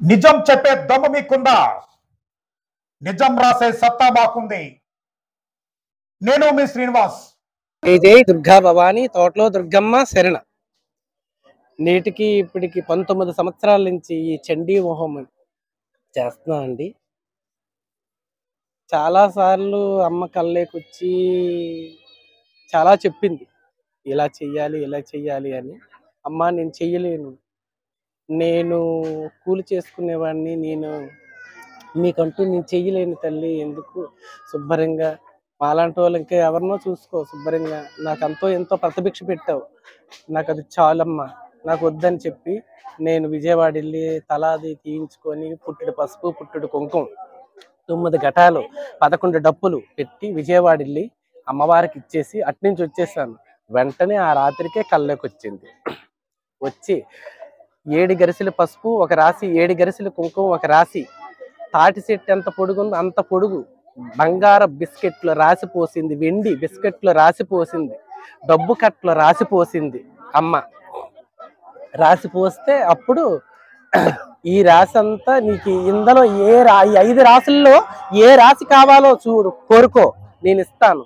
నిజం చెప్పే దమ్ము మీకుందా? నిజం రాసే సత్తా మాకుంది. నేను మీ శ్రీనివాస్. జై జై దుర్గా భవాని, తోటలో దుర్గమ్మ శరణ. నేటికి ఇప్పటికి 19 సంవత్సరాల నుంచి ఈ చండీ హోమం చేస్తున్నా అండి. చాలాసార్లు అమ్మ కళ్ళేకొచ్చి చాలా చెప్పింది, ఇలా చెయ్యాలి ఇలా చెయ్యాలి అని. అమ్మ నేను చెయ్యలేను, నేను కూలి చేసుకునేవాడిని, మీకంటూ నేను చెయ్యలేను తల్లి, ఎందుకు శుభ్రంగా మాలాంటి వాళ్ళు ఇంకా ఎవరినో చూసుకో, శుభ్రంగా నాకు అంతో ఎంతో ప్రతిభిక్ష పెట్టావు, నాకు అది చాలమ్మా, నాకు వద్దని చెప్పి నేను విజయవాడ వెళ్ళి తలాది తీయించుకొని పుట్టుడు పసుపు పుట్టుడు కుంకుమ 9 ఘటాలు 11 డప్పులు పెట్టి విజయవాడ వెళ్ళి అమ్మవారికి ఇచ్చేసి అట్నుంచి వచ్చేసాను. వెంటనే ఆ రాత్రికే కళ్ళకి వచ్చింది. వచ్చి 7 గరిసెల పసుపు ఒక రాసి, 7 గరిసెల కుంకుమ ఒక రాసి, తాటి చెట్టు ఎంత పొడుగుందో అంత పొడుగు బంగారు బిస్కెట్లు రాసిపోసింది, వెండి బిస్కెట్లు రాసిపోసింది, డబ్బు కట్లు రాసిపోసింది అమ్మ. రాసిపోస్తే అప్పుడు ఈ రాశి అంతా నీకు ఇందులో ఈ 5 రాశుల్లో ఏ రాశి కావాలో చూడు, కోరుకో, నేను ఇస్తాను,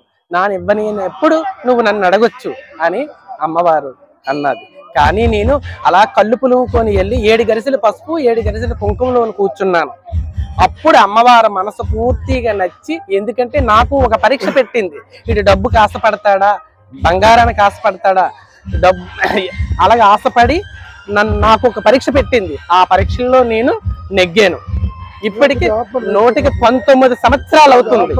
ఇవ్వని ఎప్పుడు నువ్వు నన్ను అడగొచ్చు అని అమ్మవారు అన్నది. కానీ నేను అలా కళ్ళు పులుముకొని వెళ్ళి 7 గరిసెల పసుపు 7 గరిసెల కుంకుమలో కూర్చున్నాను. అప్పుడు అమ్మవారి మనసు పూర్తిగా నచ్చి, ఎందుకంటే నాకు ఒక పరీక్ష పెట్టింది, ఇటు డబ్బుకి ఆశపడతాడా, బంగారానికి ఆశపడతాడా, డబ్బు అలాగే ఆశపడి నాకు ఒక పరీక్ష పెట్టింది. ఆ పరీక్షల్లో నేను నెగ్గాను. ఇప్పటికి 119 సంవత్సరాలు అవుతుంది.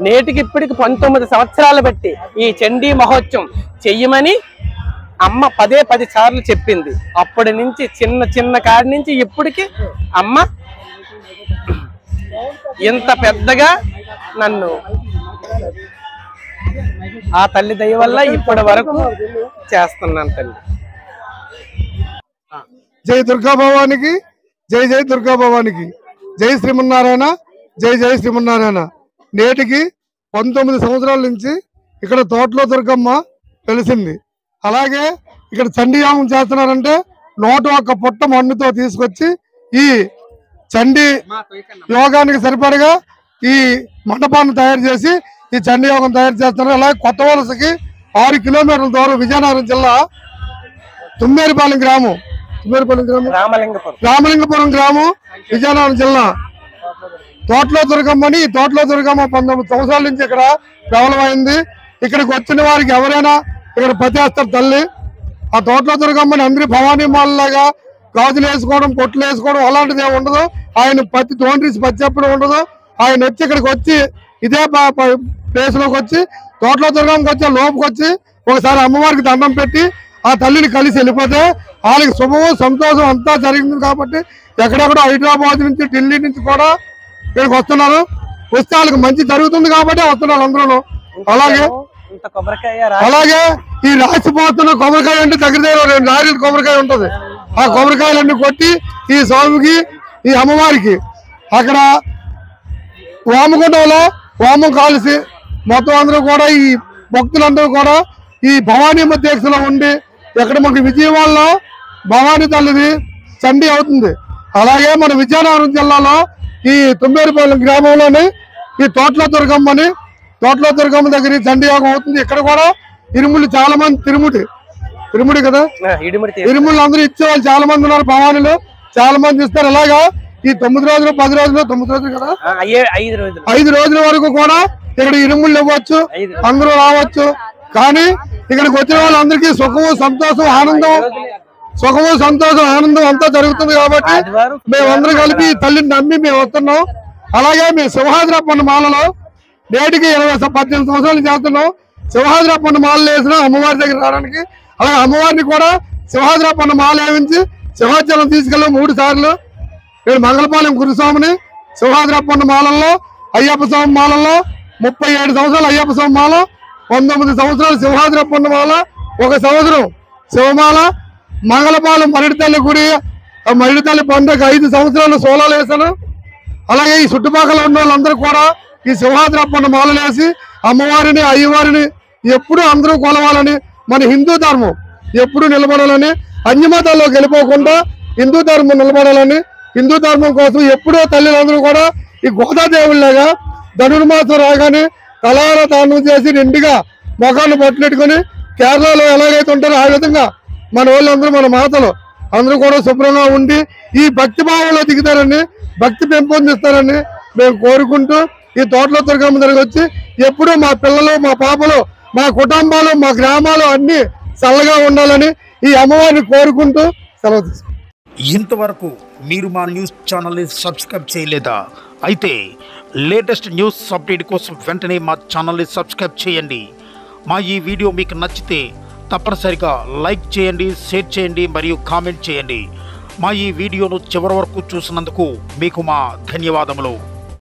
నేటికి ఇప్పటికి 19 సంవత్సరాలు బట్టి ఈ చండీ మహోత్సవం చెయ్యమని అమ్మ 10 సార్లు చెప్పింది. అప్పటి నుంచి చిన్న కాడి నుంచి ఇప్పటికి అమ్మ ఇంత పెద్దగా నన్ను ఆ తల్లి దయ వల్ల ఇప్పటి వరకు చేస్తున్నాను తల్లి. జై దుర్గా భవానికి, జై జై దుర్గా భవానికి, జై శ్రీమన్నారాయణ, జై జై శ్రీమన్నారాయణ. నేటికి 19 సంవత్సరాల నుంచి ఇక్కడ తోటలో దుర్గమ్మ తెలిసింది. అలాగే ఇక్కడ చండీ యాగం చేస్తున్నారంటే 101 పుట్ట మన్నుతో తీసుకొచ్చి ఈ చండీ యోగానికి సరిపడగా ఈ మండపాన్ని తయారు చేసి ఈ చండీ యోగం తయారు చేస్తున్నారు. అలాగే కొత్త వలసకి 6 కిలోమీటర్ల దూరం విజయనగరం జిల్లా తుమ్మేరుపాలెం గ్రామం, రామలింగపురం గ్రామం, విజయనగరం జిల్లా తోటలో దుర్గమ్మని. తోటలో దుర్గమ్మ 19 సంవత్సరాల నుంచి ఇక్కడ ప్రబలమైంది. ఇక్కడికి వచ్చిన వారికి ఎవరైనా ఇక్కడ పతేస్తారు తల్లి. ఆ తోటలో దుర్గమ్మని అందరి భవానీ మాలలాగా గాజులు వేసుకోవడం, పొట్లు వేసుకోవడం అలాంటిది ఏమి ఉండదు. ఆయన పత్తి తోండ్రీసి పత్తి చెప్పడం ఉండదు. ఆయన వచ్చి ఇక్కడికి వచ్చి ఇదే ప్లేస్ లోకి వచ్చి తోటలో దుర్గమ్మకి వచ్చి లోపుకి వచ్చి ఒకసారి అమ్మవారికి దండం పెట్టి ఆ తల్లిని కలిసి వెళ్ళిపోతే వాళ్ళకి శుభము సంతోషం అంతా జరిగింది. కాబట్టి ఎక్కడెక్కడో హైదరాబాద్ నుంచి ఢిల్లీ నుంచి కూడా ఇక్కడికి వస్తున్నారు. వస్తే వాళ్ళకి మంచి జరుగుతుంది కాబట్టి వస్తున్నారు అందరూ. అలాగే ఈ రాసిపోతున్న కొబ్బరికాయ అంటే దగ్గర 2 లారీల కొబ్బరికాయ ఉంటది. ఆ కొబ్బరికాయలన్నీ కొట్టి ఈ స్వామికి ఈ అమ్మవారికి అక్కడ వామగుండంలో వామం కాల్సి మొత్తం అందరూ కూడా ఈ భక్తులందరూ కూడా ఈ భవానీ దీక్షలో ఉండి ఎక్కడ మనకి విజయవాడలో భవానీ తల్లిది చండీ అవుతుంది. అలాగే మన విజయనగరం జిల్లాలో ఈ తుమ్మేరుపాలెం గ్రామంలోని ఈ తోటలో దుర్గమ్మని, తోటలో దుర్గమ్మ దగ్గర చండీ యోగం అవుతుంది. ఇక్కడ కూడా ఇరుములు చాలా మంది తిరుముడి కదా, ఇరుముళ్ళు అందరూ ఇచ్చేవాళ్ళు చాలా మంది ఉన్నారు. భవానీలు చాలా మంది ఇస్తారు. అలాగా ఈ 9 రోజులు 10 రోజులు 9 రోజులు కదా 5 రోజుల వరకు కూడా ఇక్కడ ఇరుముళ్ళు ఇవ్వచ్చు, అందరూ రావచ్చు. కానీ ఇక్కడికి వచ్చిన వాళ్ళందరికీ సుఖము సంతోషం ఆనందం అంతా జరుగుతుంది. కాబట్టి మేమందరం కలిపి తల్లిని నమ్మి మేము వస్తున్నాం. అలాగే మేము సింహాద్రప్పన్న మాలలో నేటికి 18 సంవత్సరాలు చేస్తున్నాం. సింహాద్రప్పన్న మాలలు వేసిన అమ్మవారి దగ్గర రావడానికి. అలాగే అమ్మవారిని కూడా సింహాద్రప్పన్న మాల వేయించి సింహాచలం తీసుకెళ్ళాం 3 సార్లు. నేను మంగళపాలెం గురుస్వామిని సింహాద్రప్పన్న మాలల్లో, అయ్యప్ప స్వామి మాలల్లో 37 సంవత్సరాలు అయ్యప్ప స్వామి మాల, 19 సంవత్సరాలు సింహాద్రప్పన్న మాల, 1 సంవత్సరం శివమాల, మంగళపాలెం మరిడితల్లి గుడి మరిడితల్లి పండుగ 5 సంవత్సరాలు సోలాలు వేసాను. అలాగే ఈ చుట్టుపక్కల ఉన్న వాళ్ళందరూ కూడా ఈ సింహాద్రప్పన్న మాలలు వేసి అమ్మవారిని అయ్యవారిని ఎప్పుడు అందరూ కొలవాలని, మన హిందూ ధర్మం ఎప్పుడు నిలబడాలని, అన్యమతాల్లోకి వెళ్ళిపోకుండా హిందూ ధర్మం నిలబడాలని, హిందూ ధర్మం కోసం ఎప్పుడో తల్లిదండ్రులు కూడా ఈ గోదాదేవుల్లాగా ధనుర్మాసం రాగానే తలార దానం చేసి నిండుగా మొఖాన్ని పట్టునెట్టుకొని కేరళలో ఎలాగైతే ఉంటారో ఆ విధంగా మన వాళ్ళందరూ, మన మాతలు అందరూ కూడా శుభ్రంగా ఉండి ఈ భక్తి భావంలో దిగుతారని, భక్తి పెంపొందిస్తారని మేము కోరుకుంటూ ఈ తోటలో దుర్గమ్మ దగ్గరికి వచ్చి ఎప్పుడూ మా పిల్లలు, మా పాపలు, మా కుటుంబాలు, మా గ్రామాలు అన్ని చల్లగా ఉండాలని ఈ అమ్మవారిని కోరుకుంటూ సెలవు తీసుకుంటాం. ఇంతవరకు మీరు మా న్యూస్ ఛానల్ని సబ్స్క్రైబ్ చేయలేదా? అయితే లేటెస్ట్ న్యూస్ అప్డేట్ కోసం వెంటనే మా ఛానల్ని సబ్స్క్రైబ్ చేయండి. మా ఈ వీడియో మీకు నచ్చితే తప్పనిసరిగా లైక్ చేయండి, షేర్ చేయండి మరియు కామెంట్ చేయండి. మా ఈ వీడియోను చివరి వరకు చూసినందుకు మీకు మా ధన్యవాదములు.